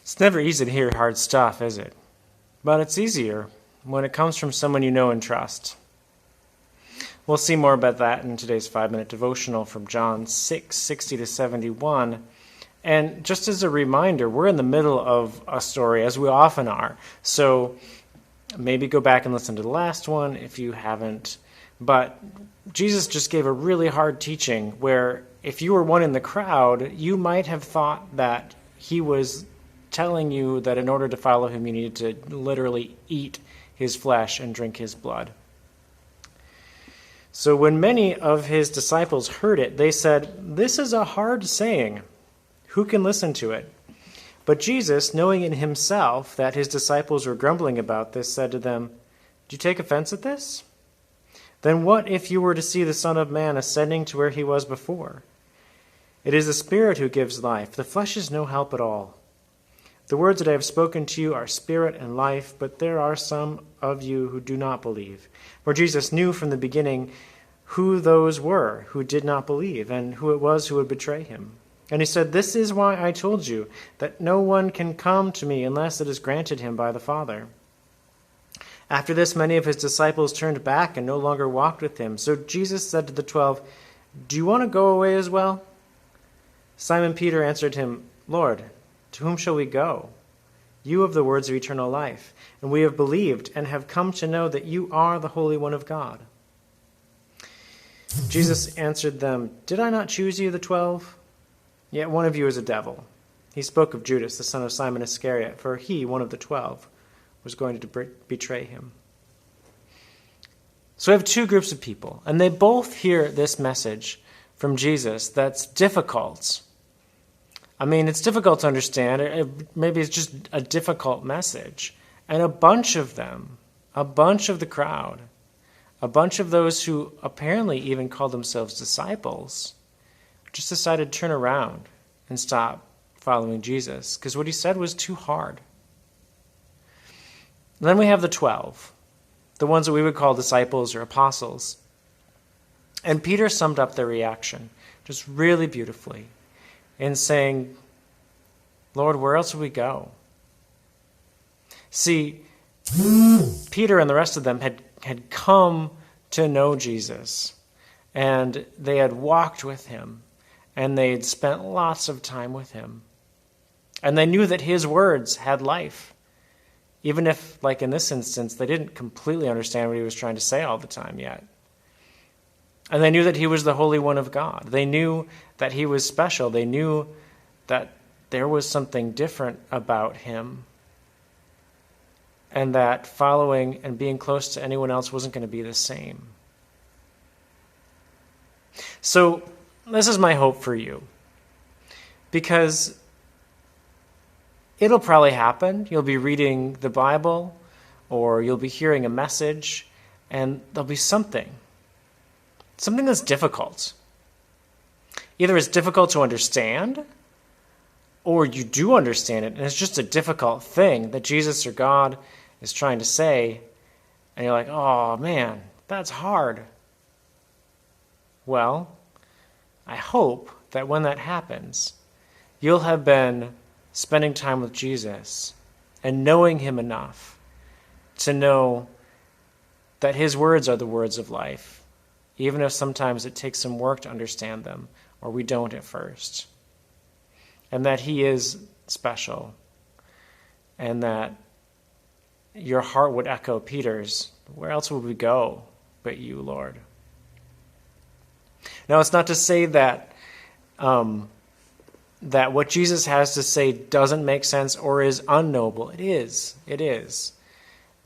It's never easy to hear hard stuff, is it? But it's easier when it comes from someone you know and trust. We'll see more about that in today's 5-minute devotional from John 6:60-71. And just as a reminder, we're in the middle of a story, as we often are. So maybe go back and listen to the last one if you haven't. But Jesus just gave a really hard teaching where if you were one in the crowd, you might have thought that he was telling you that in order to follow him, you needed to literally eat his flesh and drink his blood. So when many of his disciples heard it, they said, "This is a hard saying. Who can listen to it?" But Jesus, knowing in himself that his disciples were grumbling about this, said to them, "Do you take offense at this? Then what if you were to see the Son of Man ascending to where he was before? It is the Spirit who gives life. The flesh is no help at all. The words that I have spoken to you are spirit and life, but there are some of you who do not believe." For Jesus knew from the beginning who those were who did not believe and who it was who would betray him. And he said, "This is why I told you that no one can come to me unless it is granted him by the Father." After this, many of his disciples turned back and no longer walked with him. So Jesus said to the 12, "Do you want to go away as well?" Simon Peter answered him, "Lord, to whom shall we go? You have the words of eternal life, and we have believed and have come to know that you are the Holy One of God." Jesus answered them, "Did I not choose you, the 12? Yet one of you is a devil." He spoke of Judas, the son of Simon Iscariot, for he, one of the 12, was going to betray him. So we have two groups of people, and they both hear this message from Jesus that's difficult. I mean, it's difficult to understand. Maybe it's just a difficult message. And a bunch of them, a bunch of the crowd, a bunch of those who apparently even call themselves disciples, just decided to turn around and stop following Jesus because what he said was too hard. Then we have the 12, the ones that we would call disciples or apostles. And Peter summed up their reaction just really beautifully in saying, "Lord, where else would we go?" See, Peter and the rest of them had come to know Jesus, and they had walked with him, and they had spent lots of time with him. And they knew that his words had life, even if, like in this instance, they didn't completely understand what he was trying to say all the time yet. And they knew that he was the Holy One of God. They knew that he was special. They knew that there was something different about him, and that following and being close to anyone else wasn't going to be the same. So this is my hope for you, because it'll probably happen. You'll be reading the Bible, or you'll be hearing a message, and there'll be something that's difficult. Either it's difficult to understand, or you do understand it, and it's just a difficult thing that Jesus or God is trying to say, and you're like, "Oh man, that's hard." Well, I hope that when that happens, you'll have been spending time with Jesus and knowing him enough to know that his words are the words of life, even if sometimes it takes some work to understand them, or we don't at first. And that he is special, and that your heart would echo Peter's, "Where else would we go but you, Lord?" Now, it's not to say that that what Jesus has to say doesn't make sense or is unknowable. It is.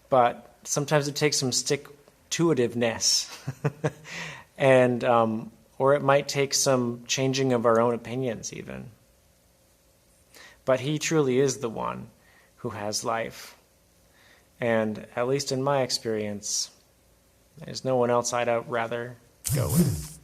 But sometimes it takes some stick-to-itiveness, and or it might take some changing of our own opinions even. But he truly is the one who has life. And at least in my experience, there's no one else I'd rather go with.